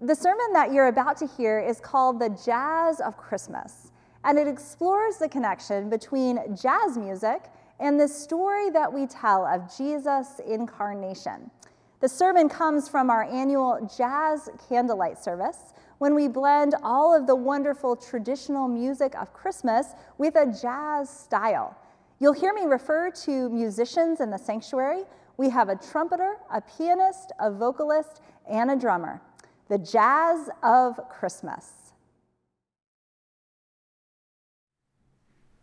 The sermon that you're about to hear is called The Jazz of Christmas, and it explores the connection between jazz music and the story that we tell of Jesus' incarnation. The sermon comes from our annual Jazz Candlelight Service, when we blend all of the wonderful traditional music of Christmas with a jazz style. You'll hear me refer to musicians in the sanctuary. We have a trumpeter, a pianist, a vocalist, and a drummer. The Jazz of Christmas.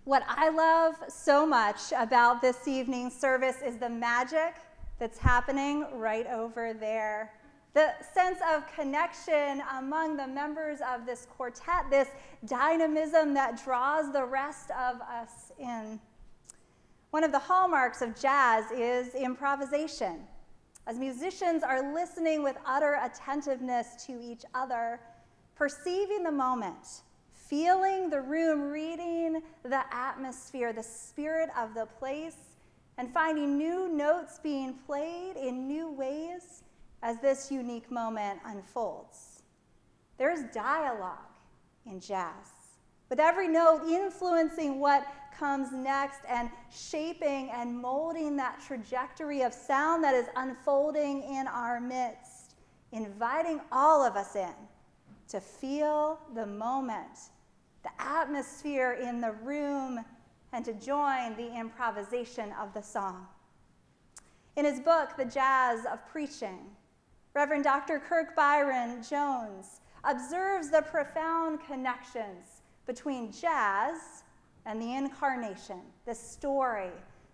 What I love so much about this evening's service is the magic that's happening right over there. The sense of connection among the members of this quartet, this dynamism that draws the rest of us in. One of the hallmarks of jazz is improvisation. As musicians are listening with utter attentiveness to each other, perceiving the moment, feeling the room, reading the atmosphere, the spirit of the place, and finding new notes being played in new ways as this unique moment unfolds. There's dialogue in jazz, with every note influencing what comes next and shaping and molding that trajectory of sound that is unfolding in our midst, inviting all of us in to feel the moment, the atmosphere in the room, and to join the improvisation of the song. In his book, The Jazz of Preaching, Reverend Dr. Kirk Byron Jones observes the profound connections between jazz and the incarnation, the story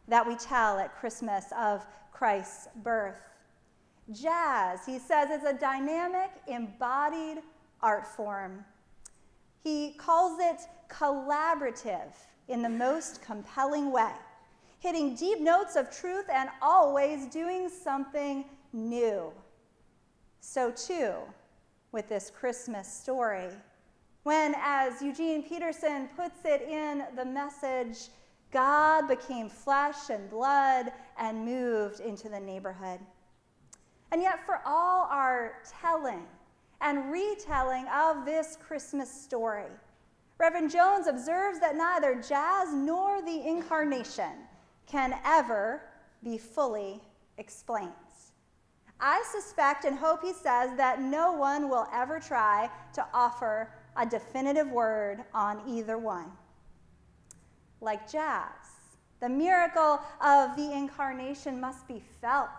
that we tell at Christmas of Christ's birth. Jazz, he says, is a dynamic, embodied art form. He calls it collaborative in the most compelling way, hitting deep notes of truth and always doing something new. So too with this Christmas story, when, as Eugene Peterson puts it in the message, God became flesh and blood and moved into the neighborhood. And yet for all our telling and retelling of this Christmas story, Reverend Jones observes that neither jazz nor the incarnation can ever be fully explained. I suspect and hope, he says, that no one will ever try to offer a definitive word on either one. Like jazz, the miracle of the incarnation must be felt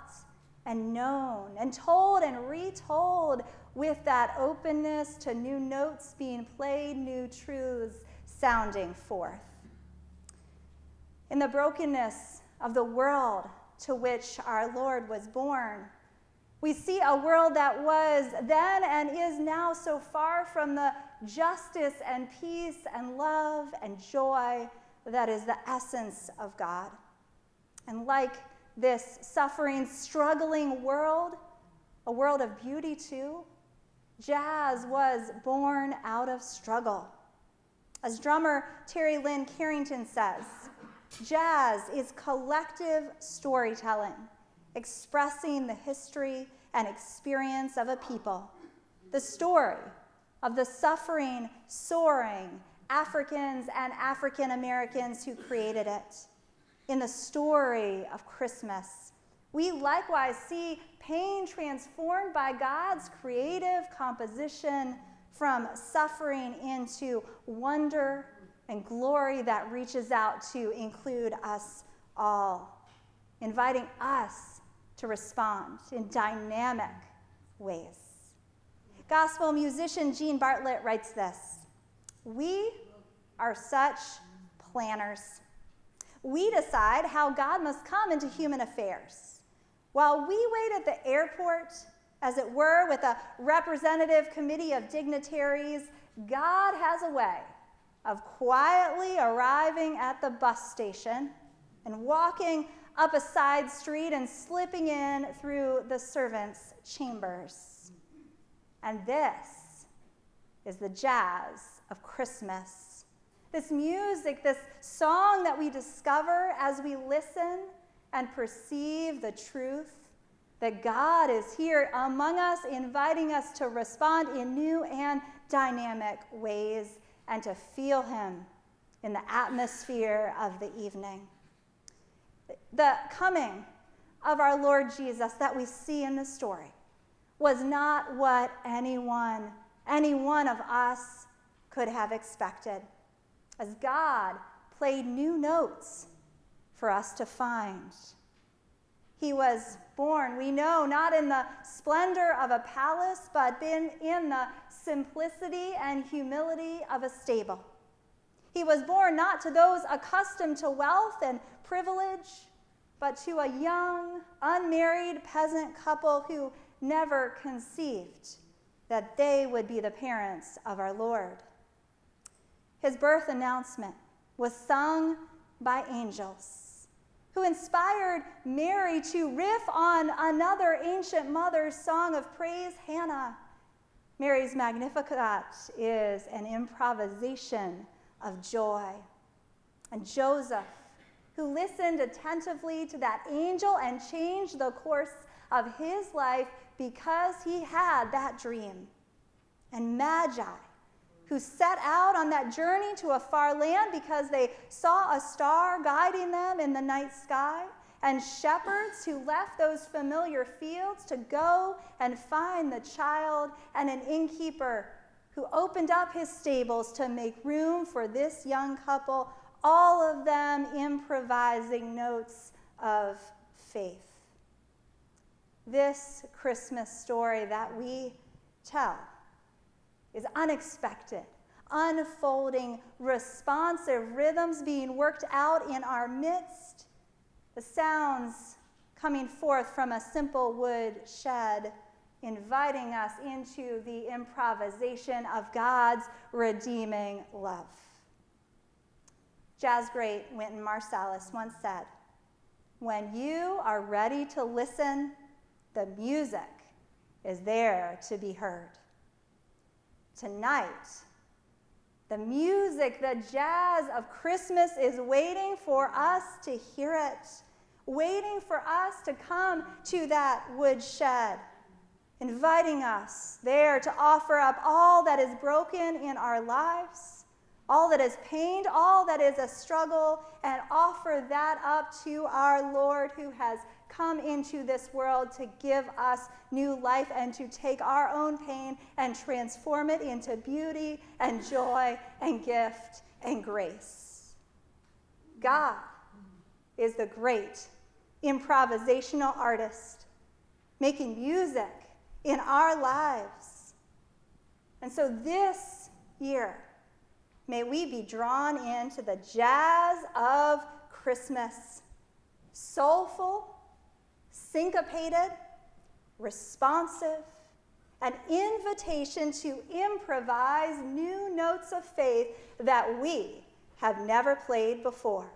and known and told and retold with that openness to new notes being played, new truths sounding forth. In the brokenness of the world to which our Lord was born, we see a world that was then and is now so far from the justice and peace and love and joy that is the essence of God. And like this suffering, struggling world, a world of beauty too, jazz was born out of struggle. As drummer Terry Lynn Carrington says, jazz is collective storytelling, expressing the history and experience of a people, the story of the suffering, soaring Africans and African Americans who created it. In the story of Christmas, we likewise see pain transformed by God's creative composition from suffering into wonder and glory that reaches out to include us all, inviting us to respond in dynamic ways. Gospel musician Gene Bartlett writes this: "We are such planners. We decide how God must come into human affairs. While we wait at the airport, as it were, with a representative committee of dignitaries, God has a way of quietly arriving at the bus station and walking up a side street and slipping in through the servants' chambers." And this is the jazz of Christmas. This music, this song that we discover as we listen and perceive the truth that God is here among us, inviting us to respond in new and dynamic ways and to feel him in the atmosphere of the evening. The coming of our Lord Jesus that we see in the story was not what any one of us could have expected, as God played new notes for us to find. He was born, we know, not in the splendor of a palace, but in the simplicity and humility of a stable. He was born not to those accustomed to wealth and privilege, but to a young, unmarried peasant couple who never conceived that they would be the parents of our Lord. His birth announcement was sung by angels, who inspired Mary to riff on another ancient mother's song of praise, Hannah. Mary's Magnificat is an improvisation of joy. And Joseph, who listened attentively to that angel and changed the course of his life because he had that dream. And Magi, who set out on that journey to a far land because they saw a star guiding them in the night sky, and shepherds who left those familiar fields to go and find the child, and an innkeeper who opened up his stables to make room for this young couple, all of them improvising notes of faith. This Christmas story that we tell is unexpected, unfolding, responsive rhythms being worked out in our midst, the sounds coming forth from a simple wood shed, inviting us into the improvisation of God's redeeming love. Jazz great Wynton Marsalis once said, "When you are ready to listen, the music is there to be heard." Tonight, the music, the jazz of Christmas is waiting for us to hear it, waiting for us to come to that woodshed, inviting us there to offer up all that is broken in our lives, all that is pained, all that is a struggle, and offer that up to our Lord who has come into this world to give us new life and to take our own pain and transform it into beauty and joy and gift and grace. God is the great improvisational artist, making music in our lives. And so this year, may we be drawn into the jazz of Christmas, soulful, syncopated, responsive, an invitation to improvise new notes of faith that we have never played before.